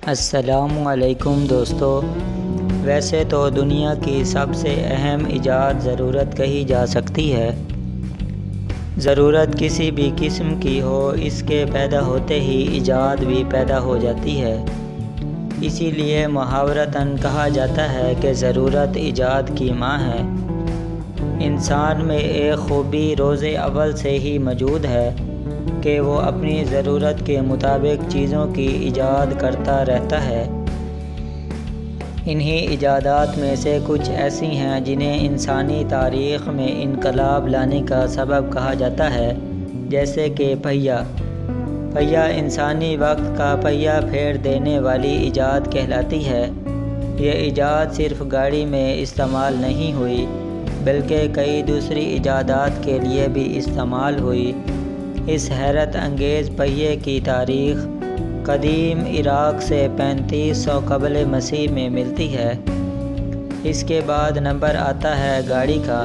السلام علیکم دوستو، ویسے تو دنیا کی سب سے اہم ایجاد ضرورت کہی جا سکتی ہے۔ ضرورت کسی بھی قسم کی ہو، اس کے پیدا ہوتے ہی ایجاد بھی پیدا ہو جاتی ہے۔ اسی لیے محاورتاً کہا جاتا ہے کہ ضرورت ایجاد کی ماں ہے۔ انسان میں ایک خوبی روز اول سے ہی موجود ہے کہ وہ اپنی ضرورت کے مطابق چیزوں کی ایجاد کرتا رہتا ہے۔ انہی ایجادات میں سے کچھ ایسی ہیں جنہیں انسانی تاریخ میں انقلاب لانے کا سبب کہا جاتا ہے، جیسے کہ پہیہ۔ پہیہ انسانی وقت کا پہیہ پھیر دینے والی ایجاد کہلاتی ہے۔ یہ ایجاد صرف گاڑی میں استعمال نہیں ہوئی، بلکہ کئی دوسری ایجادات کے لیے بھی استعمال ہوئی۔ اس حیرت انگیز پہیے کی تاریخ قدیم عراق سے 3500 قبل مسیح میں ملتی ہے۔ اس کے بعد نمبر آتا ہے گاڑی کا۔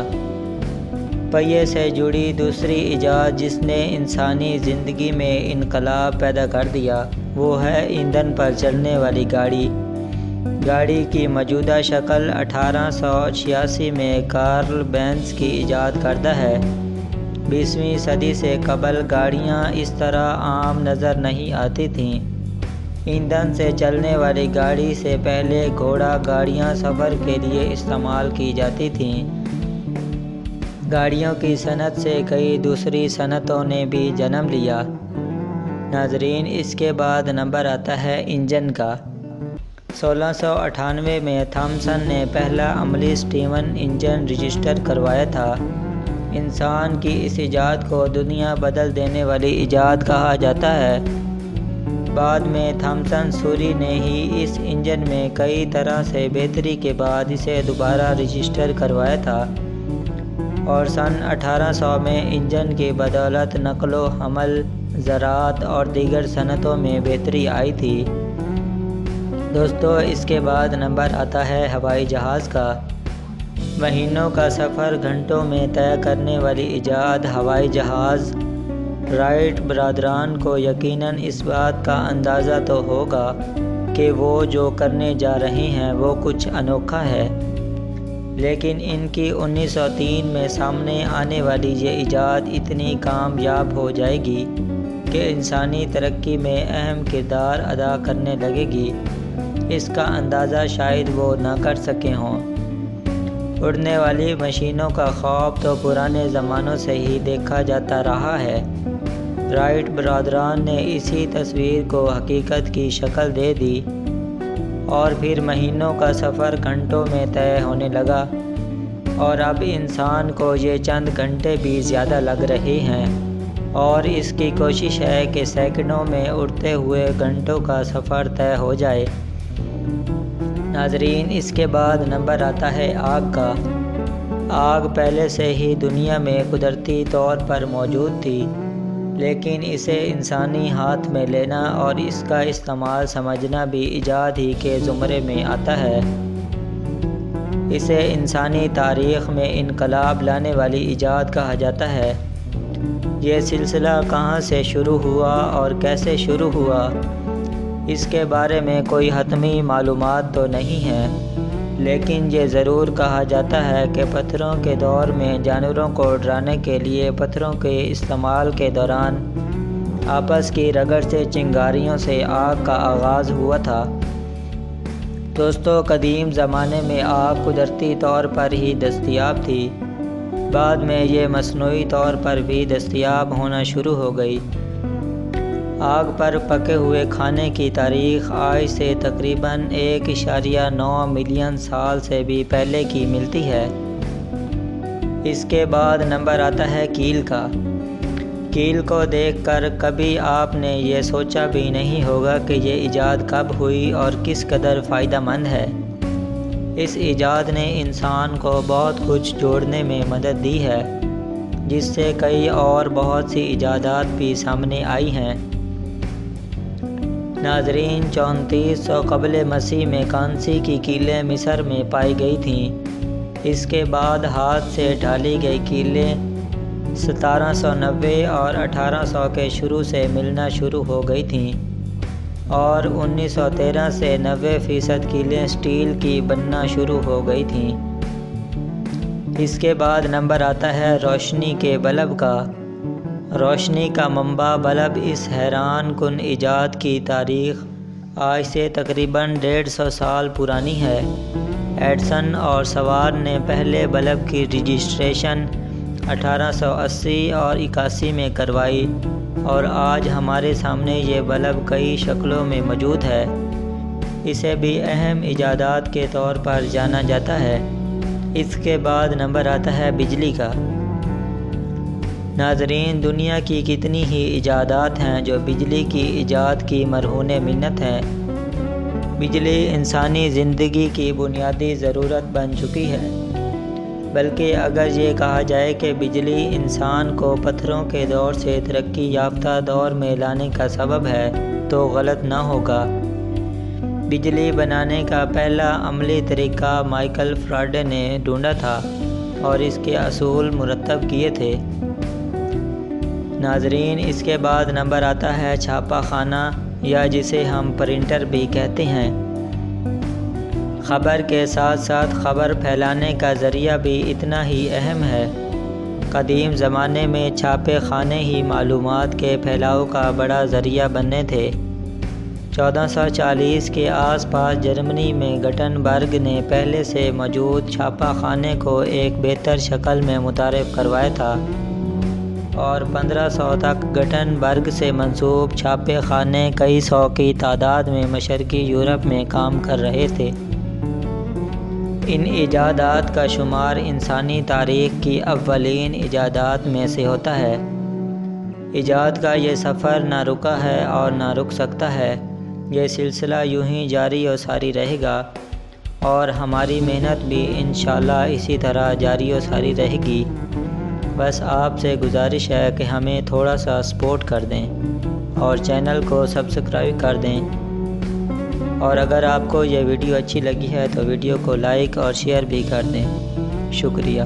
پہیے سے جڑی دوسری ایجاد جس نے انسانی زندگی میں انقلاب پیدا کر دیا، وہ ہے ایندھن پر چلنے والی گاڑی۔ گاڑی کی موجودہ شکل 1886 میں کارل بینز کی ایجاد کردہ ہے۔ 20ویں صدی سے قبل گاڑیاں اس طرح عام نظر نہیں آتی تھیں۔ ایندھن سے چلنے والی گاڑی سے پہلے گھوڑا گاڑیاں سفر کے لیے استعمال کی جاتی تھیں۔ گاڑیوں کی صنعت سے کئی دوسری صنعتوں نے بھی جنم لیا۔ ناظرین، اس کے بعد نمبر آتا ہے انجن کا۔ 1698 میں تھامسن نے پہلا عملی سٹیم انجن رجسٹر کروایا تھا۔ انسان کی اس ایجاد کو دنیا بدل دینے والی ایجاد کہا جاتا ہے۔ بعد میں تھامسن سوری نے ہی اس انجن میں کئی طرح سے بہتری کے بعد اسے دوبارہ رجسٹر کروایا تھا، اور سن 1800 میں انجن کی بدولت نقل و حمل، زراعت اور دیگر صنعتوں میں بہتری آئی تھی۔ دوستو، اس کے بعد نمبر آتا ہے ہوائی جہاز کا۔ مہینوں کا سفر گھنٹوں میں طے کرنے والی ایجاد ہوائی جہاز۔ رائٹ برادران کو یقیناً اس بات کا اندازہ تو ہوگا کہ وہ جو کرنے جا رہے ہیں وہ کچھ انوکھا ہے، لیکن ان کی 1903 میں سامنے آنے والی یہ ایجاد اتنی کامیاب ہو جائے گی کہ انسانی ترقی میں اہم کردار ادا کرنے لگے گی۔ اس کا اندازہ شاید وہ نہ کر سکے ہوں۔ اڑنے والی مشینوں کا خواب تو پرانے زمانوں سے ہی دیکھا جاتا رہا ہے۔ رائٹ برادران نے اسی تصویر کو حقیقت کی شکل دے دی، اور پھر مہینوں کا سفر گھنٹوں میں طے ہونے لگا، اور اب انسان کو یہ چند گھنٹے بھی زیادہ لگ رہے ہیں، اور اس کی کوشش ہے کہ سیکنڈوں میں اڑتے ہوئے گھنٹوں کا سفر طے ہو جائے۔ ناظرین، اس کے بعد نمبر آتا ہے آگ کا۔ آگ پہلے سے ہی دنیا میں قدرتی طور پر موجود تھی، لیکن اسے انسانی ہاتھ میں لینا اور اس کا استعمال سمجھنا بھی ایجاد ہی کے زمرے میں آتا ہے۔ اسے انسانی تاریخ میں انقلاب لانے والی ایجاد کہا جاتا ہے۔ یہ سلسلہ کہاں سے شروع ہوا اور کیسے شروع ہوا، اس کے بارے میں کوئی حتمی معلومات تو نہیں ہے، لیکن یہ ضرور کہا جاتا ہے کہ پتھروں کے دور میں جانوروں کو ڈرانے کے لیے پتھروں کے استعمال کے دوران آپس کی رگڑ سے چنگاریوں سے آگ کا آغاز ہوا تھا۔ دوستو، قدیم زمانے میں آگ قدرتی طور پر ہی دستیاب تھی، بعد میں یہ مصنوعی طور پر بھی دستیاب ہونا شروع ہو گئی۔ آگ پر پکے ہوئے کھانے کی تاریخ آج سے تقریباً 1.9 ملین سال سے بھی پہلے کی ملتی ہے۔ اس کے بعد نمبر آتا ہے کیل کا۔ کیل کو دیکھ کر کبھی آپ نے یہ سوچا بھی نہیں ہوگا کہ یہ ایجاد کب ہوئی اور کس قدر فائدہ مند ہے۔ اس ایجاد نے انسان کو بہت کچھ جوڑنے میں مدد دی ہے، جس سے کئی اور بہت سی ایجادات بھی سامنے آئی ہیں۔ ناظرین، 3400 قبل مسیح میں کانسی کی کیلیں مصر میں پائی گئی تھیں۔ اس کے بعد ہاتھ سے ڈھالی گئی کیلیں 1790 اور 1800 کے شروع سے ملنا شروع ہو گئی تھیں، اور 1913 سے 90% کیلیں اسٹیل کی بننا شروع ہو گئی تھیں۔ اس کے بعد نمبر آتا ہے روشنی کے بلب کا۔ روشنی کا منبع بلب اس حیران کن ایجاد کی تاریخ آج سے تقریباً 150 سال پرانی ہے۔ ایڈسن اور سوار نے پہلے بلب کی رجسٹریشن 1880 اور 81 میں کروائی اور آج ہمارے سامنے یہ بلب کئی شکلوں میں موجود ہے۔ اسے بھی اہم ایجادات کے طور پر جانا جاتا ہے۔ اس کے بعد نمبر آتا ہے بجلی کا۔ ناظرین، دنیا کی کتنی ہی ایجادات ہیں جو بجلی کی ایجاد کی مرہون منت ہیں۔ بجلی انسانی زندگی کی بنیادی ضرورت بن چکی ہے، بلکہ اگر یہ کہا جائے کہ بجلی انسان کو پتھروں کے دور سے ترقی یافتہ دور میں لانے کا سبب ہے تو غلط نہ ہوگا۔ بجلی بنانے کا پہلا عملی طریقہ مائیکل فراڈے نے ڈھونڈا تھا اور اس کے اصول مرتب کیے تھے۔ ناظرین، اس کے بعد نمبر آتا ہے چھاپا خانہ یا جسے ہم پرنٹر بھی کہتے ہیں۔ خبر کے ساتھ ساتھ خبر پھیلانے کا ذریعہ بھی اتنا ہی اہم ہے۔ قدیم زمانے میں چھاپے خانے ہی معلومات کے پھیلاؤ کا بڑا ذریعہ بنے تھے۔ 1440 کے آس پاس جرمنی میں گٹنبرگ نے پہلے سے موجود چھاپا خانے کو ایک بہتر شکل میں متعارف کروایا تھا، اور 1500 تک گٹنبرگ سے منسوب چھاپے خانے کئی سو کی تعداد میں مشرقی یورپ میں کام کر رہے تھے۔ ان ایجادات کا شمار انسانی تاریخ کی اولین ایجادات میں سے ہوتا ہے۔ ایجاد کا یہ سفر نہ رکا ہے اور نہ رک سکتا ہے۔ یہ سلسلہ یوں ہی جاری و ساری رہے گا، اور ہماری محنت بھی انشاءاللہ اسی طرح جاری و ساری رہے گی۔ بس آپ سے گزارش ہے کہ ہمیں تھوڑا سا سپورٹ کر دیں اور چینل کو سبسکرائب کر دیں، اور اگر آپ کو یہ ویڈیو اچھی لگی ہے تو ویڈیو کو لائک اور شیئر بھی کر دیں۔ شکریہ۔